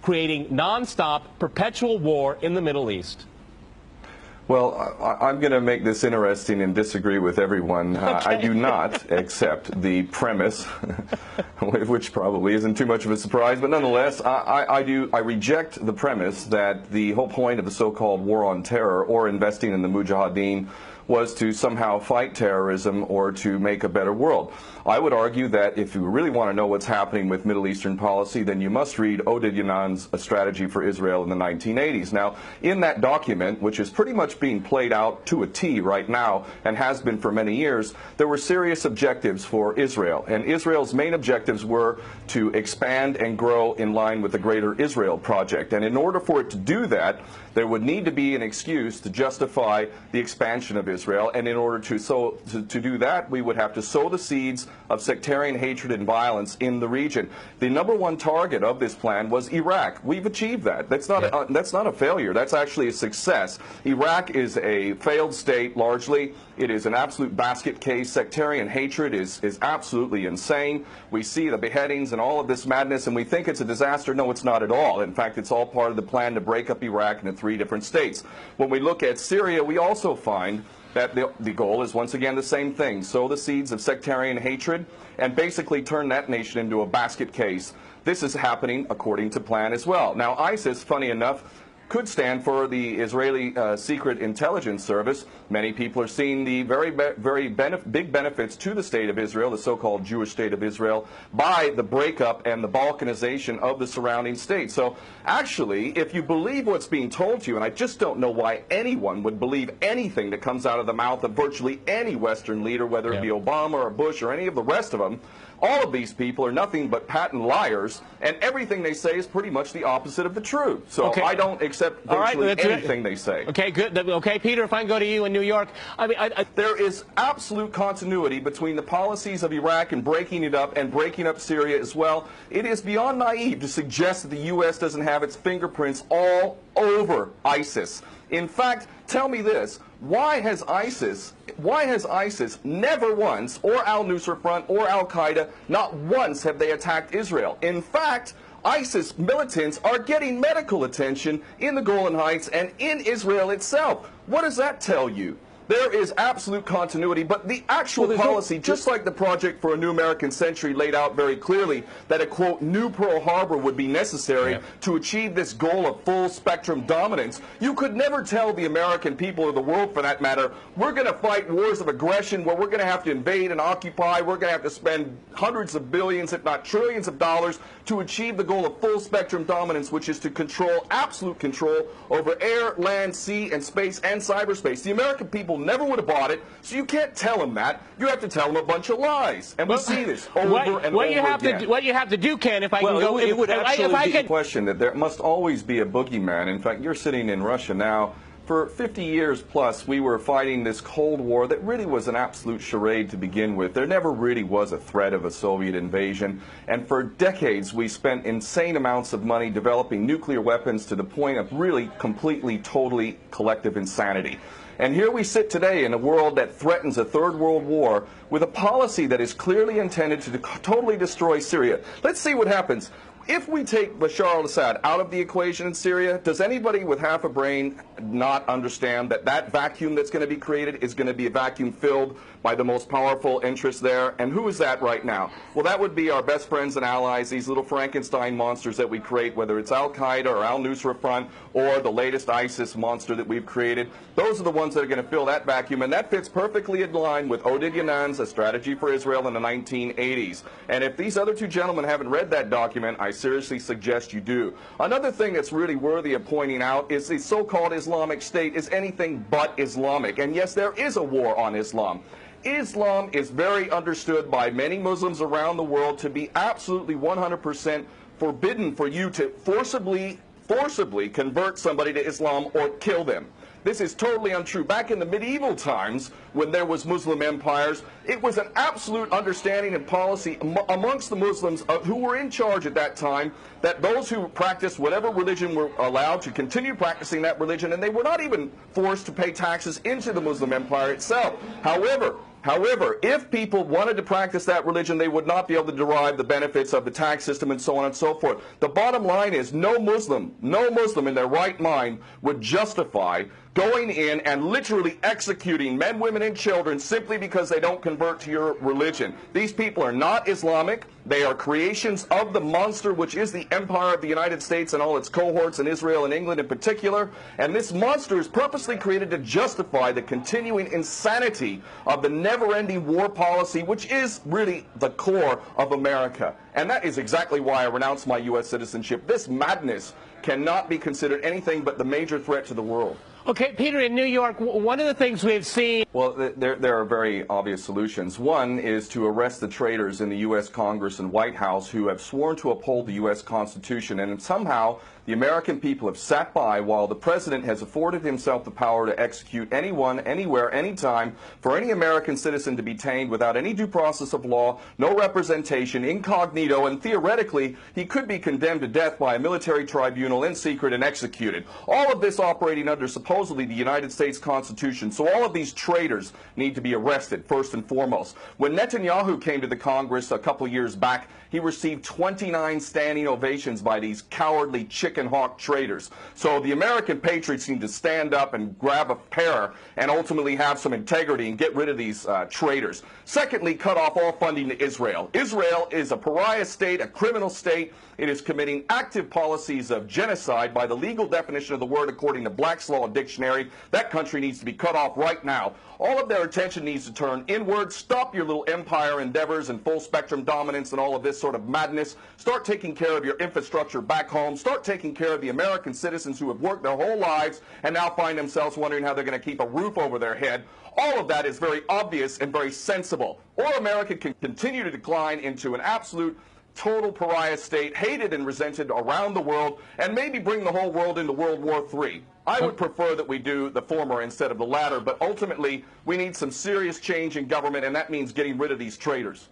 creating nonstop, perpetual war in the Middle East? Well, I'm going to make this interesting and disagree with everyone. Okay. I do not accept the premise, which probably isn't too much of a surprise, but nonetheless, I reject the premise that the whole point of the so-called war on terror or investing in the Mujahideen was to somehow fight terrorism or to make a better world. I would argue that if you really want to know what's happening with Middle Eastern policy, then you must read Oded Yanan's A Strategy for Israel in the 1980s. Now, in that document, which is pretty much being played out to a T right now and has been for many years, there were serious objectives for Israel. And Israel's main objectives were to expand and grow in line with the Greater Israel Project. And in order for it to do that, there would need to be an excuse to justify the expansion of Israel. And in order to do that, we would have to sow the seeds of sectarian hatred and violence in the region. The number one target of this plan was Iraq. We've achieved that. That's not a failure. That's actually a success. Iraq is a failed state largely. It is an absolute basket case. Sectarian hatred is absolutely insane. We see the beheadings and all of this madness, and we think it's a disaster. No, it's not at all. In fact, it's all part of the plan to break up Iraq into 3 different states. When we look at Syria, we also find that the goal is once again the same thing: sow the seeds of sectarian hatred and basically turn that nation into a basket case. This is happening according to plan as well. Now, ISIS, funny enough, could stand for the Israeli Secret Intelligence Service. Many people are seeing the very big benefits to the state of Israel, the so-called Jewish state of Israel, by the breakup and the balkanization of the surrounding states. So actually, if you believe what's being told to you, and I just don't know why anyone would believe anything that comes out of the mouth of virtually any Western leader, whether it be Obama or Bush or any of the rest of them, all of these people are nothing but patent liars, and everything they say is pretty much the opposite of the truth. So I don't accept virtually anything they say. Okay, good. Okay, Peter, if I can go to you in New York. I mean, there is absolute continuity between the policies of Iraq and breaking it up and breaking up Syria as well. It is beyond naive to suggest that the U.S. doesn't have its fingerprints all over ISIS. In fact, tell me this: why has ISIS never once, or al-Nusra Front or al-Qaeda, not once have they attacked Israel? In fact, ISIS militants are getting medical attention in the Golan Heights and in Israel itself. What does that tell you? There is absolute continuity, but the actual policy, just like the Project for a New American Century laid out very clearly, that a, quote, new Pearl Harbor would be necessary to achieve this goal of full spectrum dominance. You could never tell the American people, or the world for that matter, we're going to fight wars of aggression where we're going to have to invade and occupy, we're going to have to spend hundreds of billions, if not trillions of dollars to achieve the goal of full spectrum dominance, which is to control, absolute control over air, land, sea, and space and cyberspace. The American people never would have bought it, so you can't tell them that. You have to tell them a bunch of lies. And we see this over and over again. What you have to do, Ken, if I can go... It would actually be a question that there must always be a boogeyman. In fact, you're sitting in Russia now. For 50 years plus, we were fighting this Cold War that really was an absolute charade to begin with. There never really was a threat of a Soviet invasion. And for decades, we spent insane amounts of money developing nuclear weapons to the point of really completely, totally collective insanity. And here we sit today in a world that threatens a third world war with a policy that is clearly intended to totally destroy Syria. Let's see what happens. If we take Bashar al-Assad out of the equation in Syria, does anybody with half a brain not understand that that vacuum that's going to be created is going to be a vacuum filled by the most powerful interests there? And who is that right now? Well, that would be our best friends and allies, these little Frankenstein monsters that we create, whether it's al-Qaeda or al-Nusra Front or the latest ISIS monster that we've created. Those are the ones that are going to fill that vacuum, and that fits perfectly in line with Oded Yanan's A Strategy for Israel in the 1980s. And if these other two gentlemen haven't read that document, I seriously suggest you do. Another thing that's really worthy of pointing out is the so-called Islamic State is anything but Islamic. And yes, there is a war on Islam. Islam is very understood by many Muslims around the world to be absolutely 100% forbidden for you to forcibly convert somebody to Islam or kill them. This is totally untrue. Back in the medieval times, when there was Muslim empires, it was an absolute understanding and policy amongst the Muslims who were in charge at that time that those who practiced whatever religion were allowed to continue practicing that religion, and they were not even forced to pay taxes into the Muslim empire itself. However, However, if people wanted to practice that religion, they would not be able to derive the benefits of the tax system and so on and so forth. The bottom line is no Muslim in their right mind would justify going in and literally executing men, women, and children simply because they don't convert to your religion. These people are not Islamic. They are creations of the monster, which is the empire of the United States and all its cohorts in Israel and England in particular. And this monster is purposely created to justify the continuing insanity of the never-ending war policy, which is really the core of America. And that is exactly why I renounced my U.S. citizenship. This madness cannot be considered anything but the major threat to the world. Okay, Peter, in New York, one of the things we've seen... Well, there are very obvious solutions. One is to arrest the traitors in the U.S. Congress and White House who have sworn to uphold the U.S. Constitution, and somehow the American people have sat by while the president has afforded himself the power to execute anyone, anywhere, anytime, for any American citizen to be detained without any due process of law, no representation, incognito, and theoretically he could be condemned to death by a military tribunal in secret and executed. All of this operating under supposedly the United States Constitution. So all of these traitors need to be arrested, first and foremost. When Netanyahu came to the Congress a couple years back, he received 29 standing ovations by these cowardly chicken hawk traitors. So the American patriots need to stand up and grab a pair and ultimately have some integrity and get rid of these traitors. Secondly, cut off all funding to Israel. Israel is a pariah state, a criminal state. It is committing active policies of genocide by the legal definition of the word according to Black's Law Dictionary. That country needs to be cut off right now. All of their attention needs to turn inward. Stop your little empire endeavors and full spectrum dominance and all of this sort of madness. Start taking care of your infrastructure back home. Start taking care of the American citizens who have worked their whole lives and now find themselves wondering how they're going to keep a roof over their head. All of that is very obvious and very sensible. Or America can continue to decline into an absolute total pariah state, hated and resented around the world, and maybe bring the whole world into World War III. I would prefer that we do the former instead of the latter, but ultimately we need some serious change in government, and that means getting rid of these traitors.